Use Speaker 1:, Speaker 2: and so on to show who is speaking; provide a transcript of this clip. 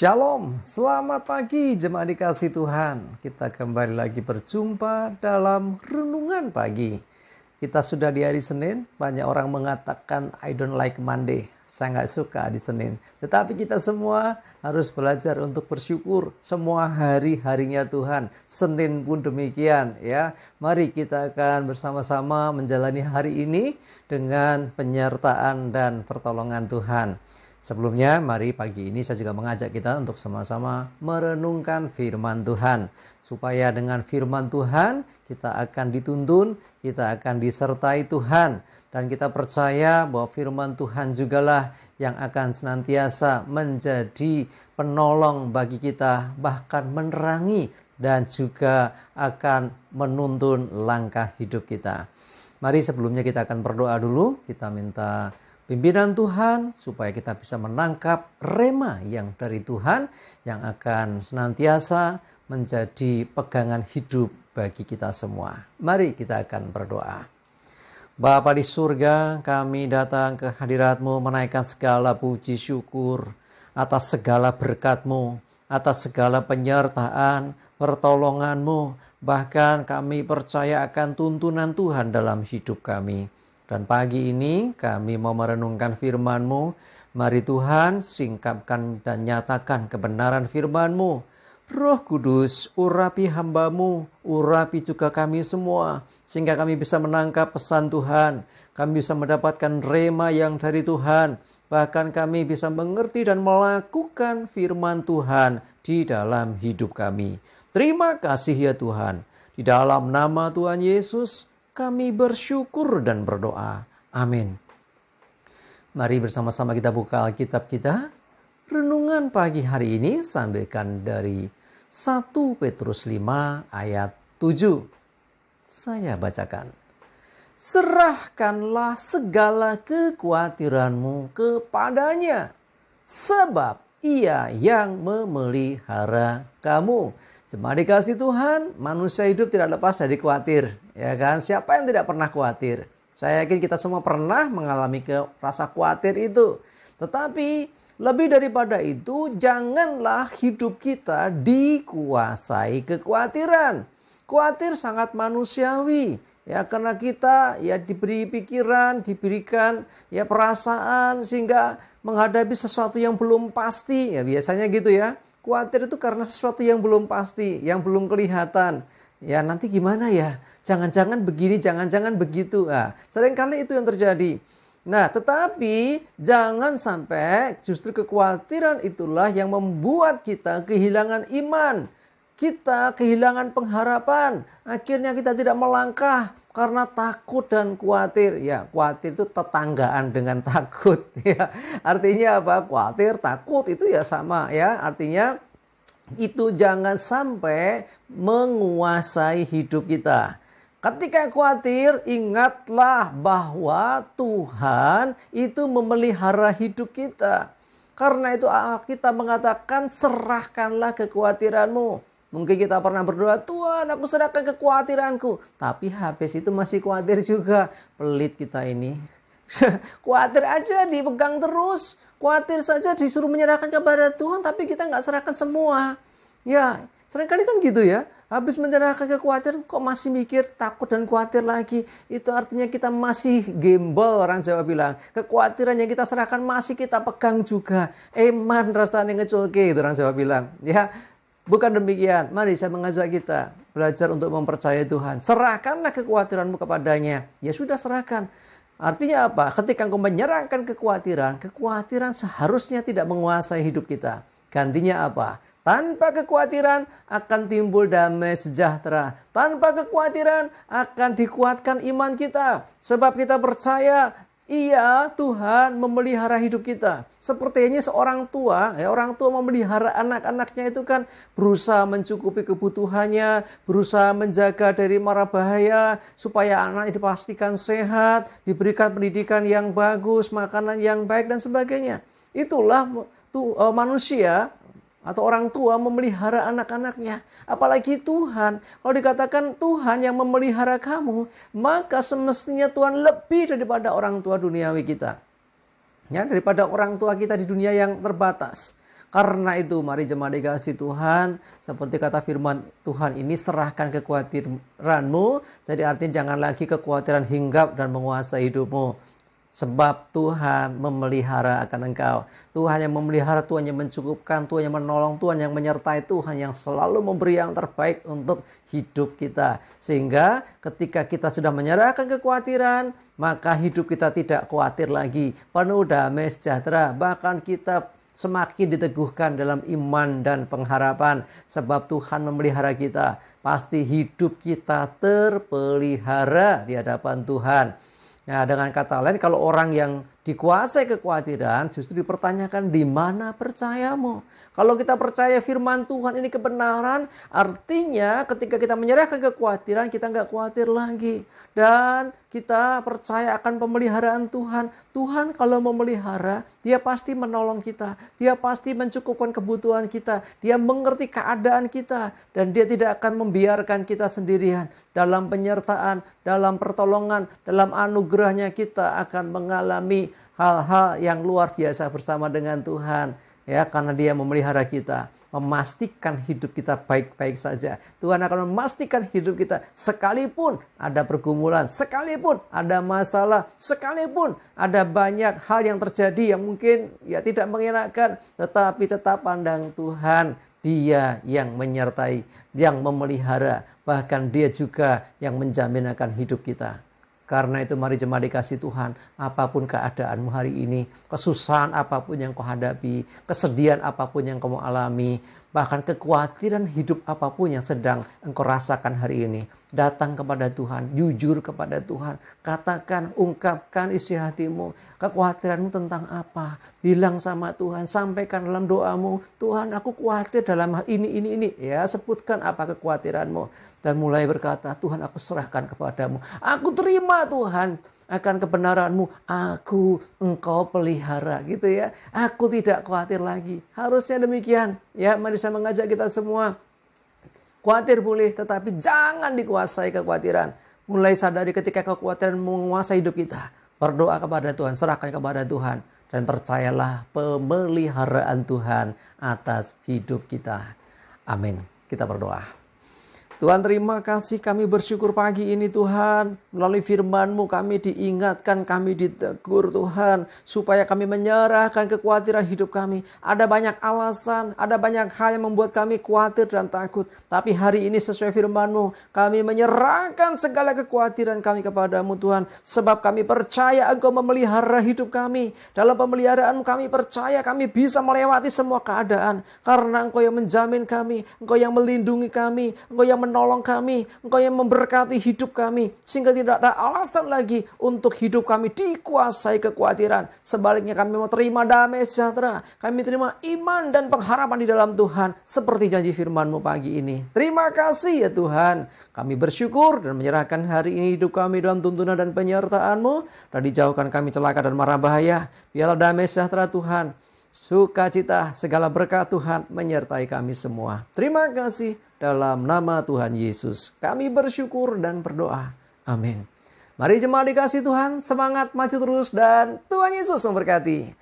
Speaker 1: Shalom, selamat pagi jemaat dikasih Tuhan. Kita kembali lagi berjumpa dalam renungan pagi. Kita sudah di hari Senin, banyak orang mengatakan I don't like Monday. Saya nggak suka di Senin. Tetapi kita semua harus belajar untuk bersyukur. Semua hari-harinya Tuhan. Senin pun demikian ya. Mari kita akan bersama-sama menjalani hari ini dengan penyertaan dan pertolongan Tuhan. Sebelumnya, mari pagi ini saya juga mengajak kita untuk sama-sama merenungkan firman Tuhan. Supaya dengan firman Tuhan, kita akan dituntun, kita akan disertai Tuhan. Dan kita percaya bahwa firman Tuhan jugalah yang akan senantiasa menjadi penolong bagi kita, bahkan menerangi dan juga akan menuntun langkah hidup kita. Mari sebelumnya kita akan berdoa dulu, kita minta pimpinan Tuhan supaya kita bisa menangkap rema yang dari Tuhan yang akan senantiasa menjadi pegangan hidup bagi kita semua. Mari kita akan berdoa. Bapa di surga, kami datang ke hadirat-Mu menaikkan segala puji syukur atas segala berkat-Mu, atas segala penyertaan, pertolongan-Mu. Bahkan kami percaya akan tuntunan Tuhan dalam hidup kami. Dan pagi ini kami mau merenungkan firman-Mu. Mari Tuhan singkapkan dan nyatakan kebenaran firman-Mu. Roh Kudus, urapi hamba-Mu, urapi juga kami semua. Sehingga kami bisa menangkap pesan Tuhan. Kami bisa mendapatkan rema yang dari Tuhan. Bahkan kami bisa mengerti dan melakukan firman Tuhan di dalam hidup kami. Terima kasih ya Tuhan. Di dalam nama Tuhan Yesus, kami bersyukur dan berdoa. Amin. Mari bersama-sama kita buka Alkitab kita. Renungan pagi hari ini sambilkan dari 1 Petrus 5 ayat 7. Saya bacakan. Serahkanlah segala kekhawatiranmu kepadanya, sebab Ia yang memelihara kamu. Jemaat dikasih Tuhan, manusia hidup tidak lepas dari khawatir. Ya kan? Siapa yang tidak pernah khawatir? Saya yakin kita semua pernah mengalami rasa khawatir itu. Tetapi lebih daripada itu, janganlah hidup kita dikuasai kekhawatiran. Khawatir sangat manusiawi. Ya, karena kita ya diberi pikiran, diberikan ya perasaan sehingga menghadapi sesuatu yang belum pasti. Ya biasanya gitu ya. Khawatir itu karena sesuatu yang belum pasti, yang belum kelihatan. Ya nanti gimana ya? Jangan-jangan begini, jangan-jangan begitu. Nah, seringkali itu yang terjadi. Nah, tetapi jangan sampai justru kekhawatiran itulah yang membuat kita kehilangan iman. Kita kehilangan pengharapan. Akhirnya kita tidak melangkah karena takut dan khawatir. Ya, khawatir itu tetanggaan dengan takut. Ya, artinya apa? Khawatir, takut itu ya sama. Ya, artinya itu jangan sampai menguasai hidup kita. Ketika khawatir, ingatlah bahwa Tuhan itu memelihara hidup kita. Karena itu kita mengatakan serahkanlah kekhawatiranmu. Mungkin kita pernah berdoa, Tuhan aku serahkan kekhawatiranku. Tapi habis itu masih khawatir juga. Pelit kita ini. Khawatir aja dipegang terus. Khawatir saja disuruh menyerahkan kepada Tuhan. Tapi kita nggak serahkan semua. Ya, seringkali kan gitu ya. Habis menyerahkan kekhawatiran kok masih mikir takut dan khawatir lagi. Itu artinya kita masih gembel, orang Jawa bilang. Kekhawatiran yang kita serahkan masih kita pegang juga. Eman rasanya ngeculke, itu orang Jawa bilang. Ya, bukan demikian. Mari saya mengajak kita belajar untuk mempercayai Tuhan. Serahkanlah kekhawatiranmu kepadanya. Ya sudah serahkan. Artinya apa? Ketika engkau menyerahkan kekhawatiran, kekhawatiran seharusnya tidak menguasai hidup kita. Gantinya apa? Tanpa kekhawatiran akan timbul damai sejahtera. Tanpa kekhawatiran akan dikuatkan iman kita. Sebab kita percaya Iya, Tuhan memelihara hidup kita. Sepertinya seorang tua, orang tua memelihara anak-anaknya itu kan berusaha mencukupi kebutuhannya, berusaha menjaga dari mara bahaya, supaya anak dipastikan sehat, diberikan pendidikan yang bagus, makanan yang baik, dan sebagainya. Itulah manusia atau orang tua memelihara anak-anaknya. Apalagi Tuhan. Kalau dikatakan Tuhan yang memelihara kamu, maka semestinya Tuhan lebih daripada orang tua duniawi kita. Ya, daripada orang tua kita di dunia yang terbatas. Karena itu mari jemaat dikasih Tuhan, seperti kata firman Tuhan ini, serahkan kekhawatiranmu. Jadi artinya jangan lagi kekhawatiran hinggap dan menguasai hidupmu. Sebab Tuhan memelihara akan engkau. Tuhan yang memelihara, Tuhan yang mencukupkan, Tuhan yang menolong, Tuhan yang menyertai, Tuhan yang selalu memberi yang terbaik untuk hidup kita. Sehingga ketika kita sudah menyerahkan kekhawatiran, maka hidup kita tidak khawatir lagi. Penuh damai sejahtera. Bahkan kita semakin diteguhkan dalam iman dan pengharapan. Sebab Tuhan memelihara kita. Pasti hidup kita terpelihara di hadapan Tuhan. Nah, dengan kata lain, kalau orang yang dikuasai kekhawatiran, justru dipertanyakan, di mana percayamu? Kalau kita percaya firman Tuhan ini kebenaran, artinya ketika kita menyerahkan kekhawatiran, kita nggak khawatir lagi. Dan kita percaya akan pemeliharaan Tuhan. Tuhan kalau memelihara, Dia pasti menolong kita. Dia pasti mencukupkan kebutuhan kita. Dia mengerti keadaan kita. Dan Dia tidak akan membiarkan kita sendirian. Dalam penyertaan, dalam pertolongan, dalam anugerahnya kita akan mengalami hal-hal yang luar biasa bersama dengan Tuhan. Ya, karena Dia memelihara kita, memastikan hidup kita baik-baik saja. Tuhan akan memastikan hidup kita sekalipun ada pergumulan, sekalipun ada masalah, sekalipun ada banyak hal yang terjadi yang mungkin ya tidak mengenakan, tetapi tetap pandang Tuhan. Dia yang menyertai, yang memelihara, bahkan Dia juga yang menjamin akan hidup kita. Karena itu mari jemaat dikasih Tuhan, apapun keadaanmu hari ini, kesusahan apapun yang kau hadapi, kesedihan apapun yang kamu alami, bahkan kekhawatiran hidup apapun yang sedang engkau rasakan hari ini, datang kepada Tuhan, jujur kepada Tuhan, katakan, ungkapkan isi hatimu, kekhawatiranmu tentang apa, bilang sama Tuhan, sampaikan dalam doamu, Tuhan aku khawatir dalam hal ini, ya sebutkan apa kekhawatiranmu. Dan mulai berkata, Tuhan aku serahkan kepadamu. Aku terima Tuhan akan kebenaranmu. Engkau pelihara gitu ya. Aku tidak khawatir lagi. Harusnya demikian. Ya, mari saya mengajak kita semua. Khawatir boleh, tetapi jangan dikuasai kekhawatiran. Mulai sadari ketika kekhawatiran menguasai hidup kita. Berdoa kepada Tuhan, serahkan kepada Tuhan. Dan percayalah pemeliharaan Tuhan atas hidup kita. Amin. Kita berdoa. Tuhan terima kasih, kami bersyukur pagi ini Tuhan. Melalui firman-Mu kami diingatkan, kami ditegur Tuhan. Supaya kami menyerahkan kekhawatiran hidup kami. Ada banyak alasan, ada banyak hal yang membuat kami khawatir dan takut. Tapi hari ini sesuai firman-Mu, kami menyerahkan segala kekhawatiran kami kepada-Mu Tuhan. Sebab kami percaya Engkau memelihara hidup kami. Dalam pemeliharaan-Mu kami percaya kami bisa melewati semua keadaan. Karena Engkau yang menjamin kami, Engkau yang melindungi kami, Engkau yang menolong kami, Engkau yang memberkati hidup kami, sehingga tidak ada alasan lagi untuk hidup kami dikuasai kekhawatiran. Sebaliknya kami mau terima damai sejahtera, kami terima iman dan pengharapan di dalam Tuhan, seperti janji firman-Mu pagi ini. Terima kasih ya Tuhan, kami bersyukur dan menyerahkan hari ini hidup kami dalam tuntunan dan penyertaan-Mu, dan dijauhkan kami celaka dan mara bahaya. Biarlah damai sejahtera Tuhan, sukacita, segala berkat Tuhan menyertai kami semua. Terima kasih. Dalam nama Tuhan Yesus, kami bersyukur dan berdoa. Amin. Mari jemaat dikasih Tuhan, semangat maju terus dan Tuhan Yesus memberkati.